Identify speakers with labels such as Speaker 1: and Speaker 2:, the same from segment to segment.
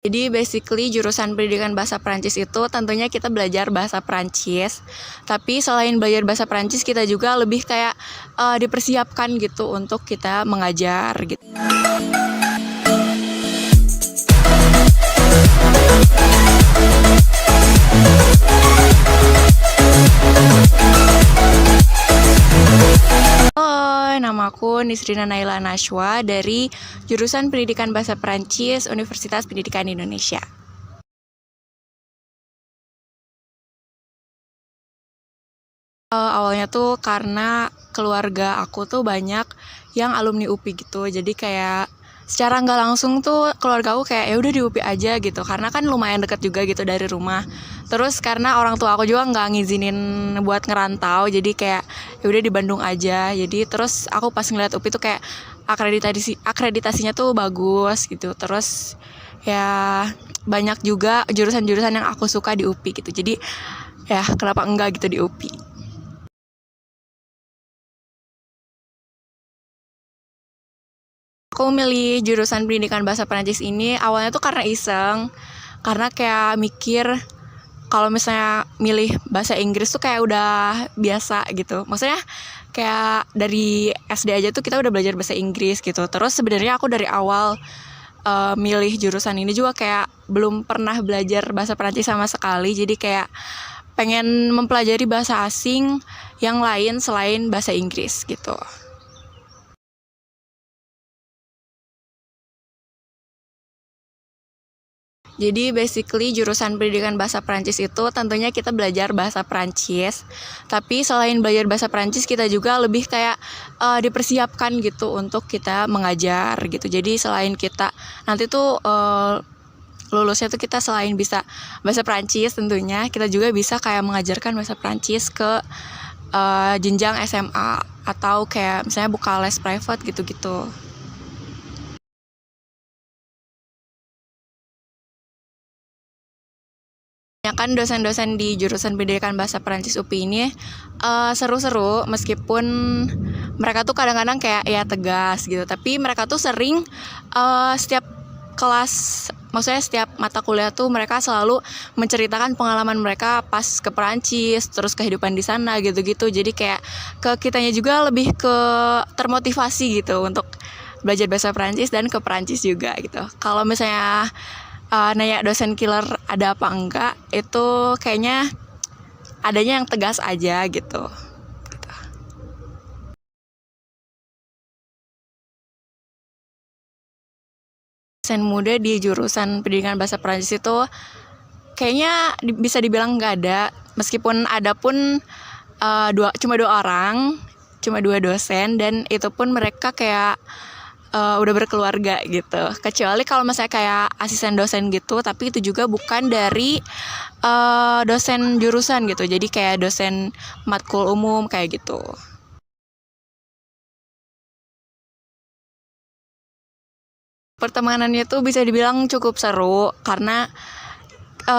Speaker 1: Jadi basically jurusan pendidikan bahasa Perancis itu tentunya kita belajar bahasa Perancis. Tapi selain belajar bahasa Perancis kita juga lebih kayak dipersiapkan gitu untuk kita mengajar gitu. Halo, nama aku Nisrina Naila Nashwa dari jurusan Pendidikan Bahasa Perancis Universitas Pendidikan Indonesia. Awalnya tuh karena keluarga aku tuh banyak yang alumni UPI gitu, jadi kayak secara nggak langsung tuh keluarga aku kayak ya udah di UPI aja gitu, karena kan lumayan dekat juga gitu dari rumah. Terus karena orang tua aku juga nggak ngizinin buat ngerantau, jadi kayak ya udah di Bandung aja. Jadi terus aku pas ngeliat UPI tuh kayak akreditasinya tuh bagus gitu. Terus ya banyak juga jurusan-jurusan yang aku suka di UPI gitu. Jadi ya kenapa enggak gitu di UPI. Aku milih jurusan pendidikan bahasa Perancis ini awalnya tuh karena iseng, karena kayak mikir kalau misalnya milih bahasa Inggris tuh kayak udah biasa gitu. Maksudnya kayak dari SD aja tuh kita udah belajar bahasa Inggris gitu. Terus sebenarnya aku dari awal milih jurusan ini juga kayak belum pernah belajar bahasa Perancis sama sekali. Jadi kayak pengen mempelajari bahasa asing yang lain selain bahasa Inggris gitu. Jadi basically jurusan pendidikan bahasa Perancis itu tentunya kita belajar bahasa Perancis. Tapi selain belajar bahasa Perancis kita juga lebih kayak dipersiapkan gitu untuk kita mengajar gitu. Jadi selain kita nanti tuh lulusnya tuh kita selain bisa bahasa Perancis tentunya kita juga bisa kayak mengajarkan bahasa Perancis ke jenjang SMA atau kayak misalnya buka les private gitu-gitu. Ya kan dosen-dosen di jurusan pendidikan bahasa Perancis UPI ini seru-seru meskipun mereka tuh kadang-kadang kayak ya tegas gitu, tapi mereka tuh sering setiap kelas, maksudnya setiap mata kuliah tuh mereka selalu menceritakan pengalaman mereka pas ke Perancis, terus kehidupan di sana gitu-gitu. Jadi kayak ke kitanya juga lebih ke termotivasi gitu untuk belajar bahasa Perancis dan ke Perancis juga gitu. Kalau misalnya nanya dosen killer ada apa enggak, itu kayaknya adanya yang tegas aja gitu. Dosen muda di jurusan pendidikan bahasa Perancis itu kayaknya bisa dibilang nggak ada, meskipun ada pun cuma dua dosen, dan itu pun mereka kayak udah berkeluarga gitu. Kecuali kalau misalnya kayak asisten dosen gitu, tapi itu juga bukan dari dosen jurusan gitu. Jadi kayak dosen matkul umum kayak gitu. Pertemanannya tuh bisa dibilang cukup seru karena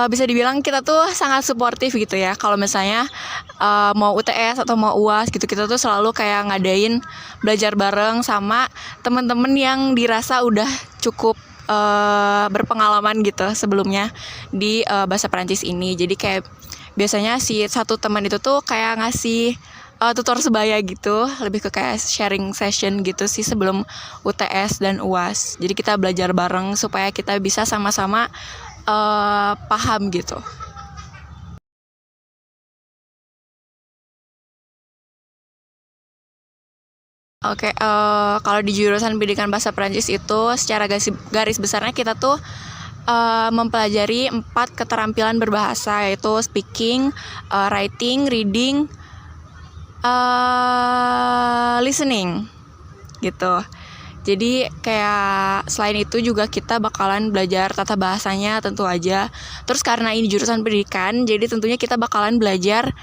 Speaker 1: bisa dibilang kita tuh sangat suportif gitu ya. Kalau misalnya mau UTS atau mau UAS gitu, kita tuh selalu kayak ngadain belajar bareng sama temen-temen yang dirasa udah cukup berpengalaman gitu sebelumnya di bahasa Perancis ini. Jadi kayak biasanya si satu teman itu tuh kayak ngasih tutor sebaya gitu, lebih ke kayak sharing session gitu sih sebelum UTS dan UAS. Jadi kita belajar bareng supaya kita bisa sama-sama paham gitu. Oke, kalau di jurusan pendidikan bahasa Perancis itu secara garis besarnya kita tuh mempelajari 4 keterampilan berbahasa, yaitu speaking, writing, reading, listening gitu. Jadi kayak selain itu juga kita bakalan belajar tata bahasanya tentu aja. Terus karena ini jurusan pendidikan, jadi tentunya kita bakalan belajar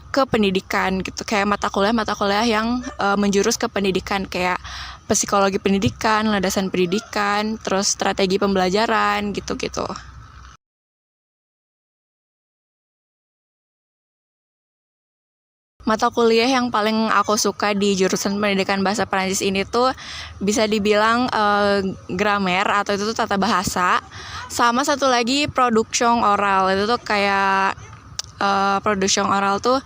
Speaker 1: ke pendidikan gitu, kayak mata kuliah yang menjurus ke pendidikan, kayak psikologi pendidikan, landasan pendidikan, terus strategi pembelajaran gitu-gitu. Mata kuliah yang paling aku suka di jurusan pendidikan bahasa Perancis ini tuh bisa dibilang grammar atau itu tuh tata bahasa, Sama satu lagi production oral, itu tuh kayak production oral tuh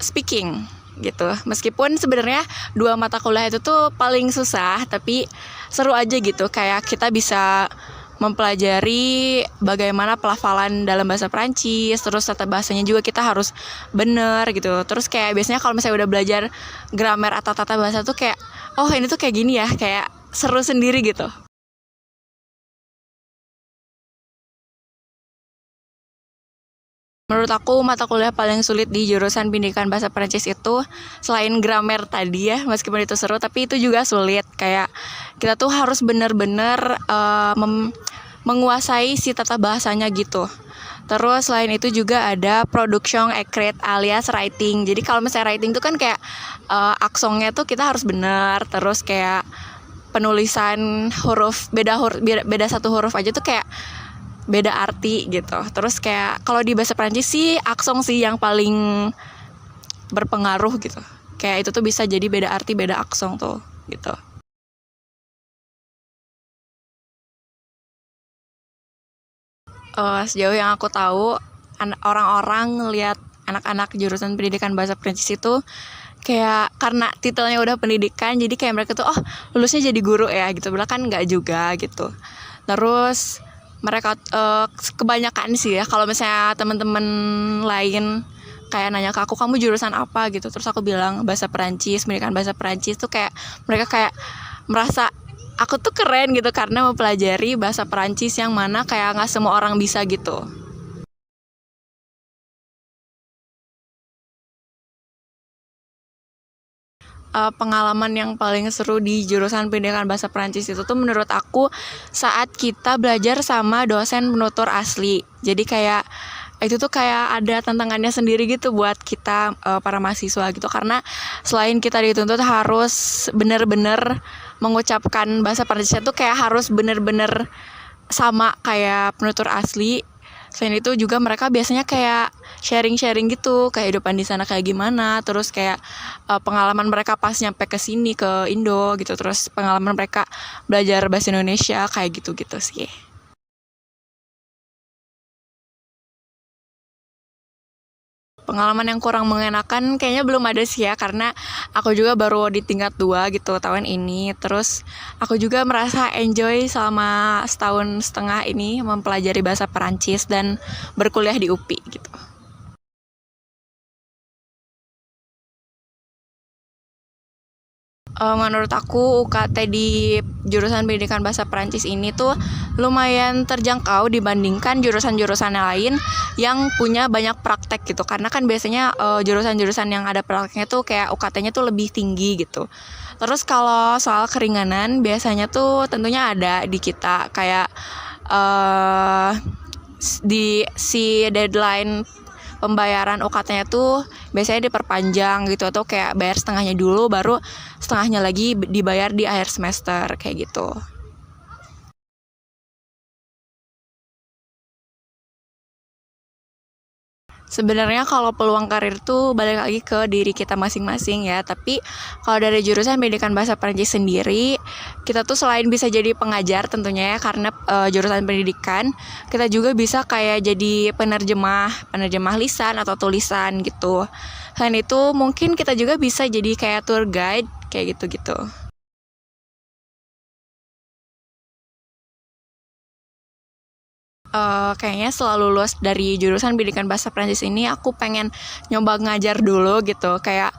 Speaker 1: speaking gitu. Meskipun sebenarnya dua mata kuliah itu tuh paling susah, tapi seru aja gitu. Kayak kita bisa mempelajari bagaimana pelafalan dalam bahasa Perancis, terus tata bahasanya juga kita harus bener gitu. Terus kayak biasanya kalau misalnya udah belajar grammar atau tata bahasa tuh kayak, oh ini tuh kayak gini ya, kayak seru sendiri gitu. Menurut aku mata kuliah paling sulit di jurusan pendidikan bahasa Perancis itu selain grammar tadi ya, meskipun itu seru tapi itu juga sulit. Kayak kita tuh harus benar-benar menguasai si tata bahasanya gitu. Terus selain itu juga ada production accurate alias writing. Jadi kalau misalnya writing itu kan kayak aksongnya tuh kita harus benar. Terus kayak penulisan huruf beda satu huruf aja tuh kayak beda arti gitu. Terus kayak kalau di bahasa Perancis sih aksong sih yang paling berpengaruh gitu. Kayak itu tuh bisa jadi beda arti, beda aksong tuh gitu. Sejauh yang aku tahu orang-orang ngelihat anak-anak jurusan pendidikan bahasa Perancis itu kayak karena titelnya udah pendidikan jadi kayak mereka tuh lulusnya jadi guru ya gitu. Padahal kan nggak juga gitu. Terus mereka kebanyakan sih ya kalau misalnya teman-teman lain kayak nanya ke aku, kamu jurusan apa gitu, terus aku bilang bahasa Perancis, pendidikan bahasa Perancis tuh kayak mereka kayak merasa aku tuh keren gitu karena mempelajari bahasa Perancis yang mana kayak nggak semua orang bisa gitu. Pengalaman yang paling seru di jurusan pendidikan bahasa Perancis itu tuh menurut aku saat kita belajar sama dosen penutur asli. Jadi kayak itu tuh kayak ada tantangannya sendiri gitu buat kita para mahasiswa gitu, karena selain kita dituntut harus benar-benar mengucapkan bahasa Perancisnya tuh kayak harus benar-benar sama kayak penutur asli. Selain itu juga mereka biasanya kayak sharing-sharing gitu kehidupan di sana kayak gimana, terus kayak pengalaman mereka pas nyampe ke sini ke Indo gitu, terus pengalaman mereka belajar bahasa Indonesia kayak gitu-gitu sih. Pengalaman yang kurang mengenakan kayaknya belum ada sih ya, karena aku juga baru di tingkat 2 gitu tahun ini. Terus aku juga merasa enjoy selama setahun setengah ini mempelajari bahasa Perancis dan berkuliah di UPI gitu. Menurut aku UKT di jurusan pendidikan bahasa Perancis ini tuh lumayan terjangkau dibandingkan jurusan-jurusan lain yang punya banyak praktek gitu. Karena kan biasanya jurusan-jurusan yang ada prakteknya tuh kayak UKT-nya tuh lebih tinggi gitu. Terus kalau soal keringanan biasanya tuh tentunya ada di kita kayak di si deadline pembayaran UKT-nya tuh biasanya diperpanjang gitu, atau kayak bayar setengahnya dulu baru setengahnya lagi dibayar di akhir semester kayak gitu. Sebenarnya kalau peluang karir tuh balik lagi ke diri kita masing-masing ya. Tapi kalau dari jurusan pendidikan bahasa Perancis sendiri, kita tuh selain bisa jadi pengajar tentunya ya, karena jurusan pendidikan, kita juga bisa kayak jadi penerjemah lisan atau tulisan gitu. Selain itu mungkin kita juga bisa jadi kayak tour guide kayak gitu-gitu. Kayaknya selalu lulus dari jurusan pendidikan bahasa Perancis ini aku pengen nyoba ngajar dulu gitu, kayak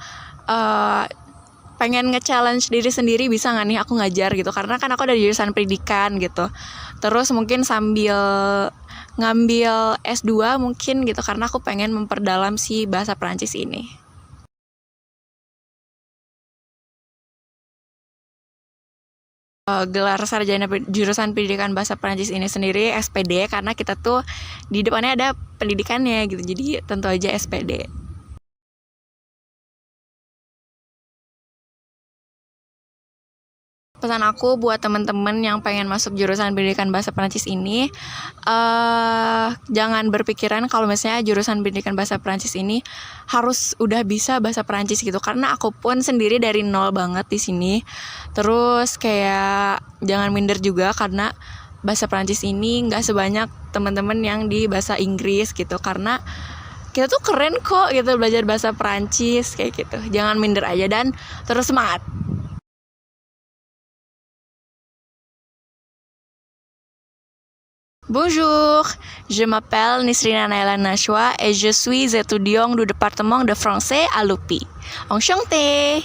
Speaker 1: pengen nge-challenge diri sendiri, bisa nggak nih aku ngajar gitu, karena kan aku dari jurusan pendidikan gitu. Terus mungkin sambil ngambil S2 mungkin gitu, karena aku pengen memperdalam si bahasa Perancis ini. Gelar sarjana jurusan pendidikan bahasa Perancis ini sendiri SPD, karena kita tuh di depannya ada pendidikannya gitu, jadi tentu aja SPD. Pesan aku buat teman-teman yang pengen masuk jurusan pendidikan bahasa Perancis ini, jangan berpikiran kalau misalnya jurusan pendidikan bahasa Perancis ini harus udah bisa bahasa Perancis gitu, karena aku pun sendiri dari nol banget di sini. Terus kayak jangan minder juga, karena bahasa Prancis ini nggak sebanyak teman-teman yang di bahasa Inggris gitu, karena kita tuh keren kok gitu belajar bahasa Prancis kayak gitu. Jangan minder aja dan terus semangat. Bonjour, je m'appelle Nisrina Naila Nashwa et je suis étudiante du département de français à l'UPI. Enchantée!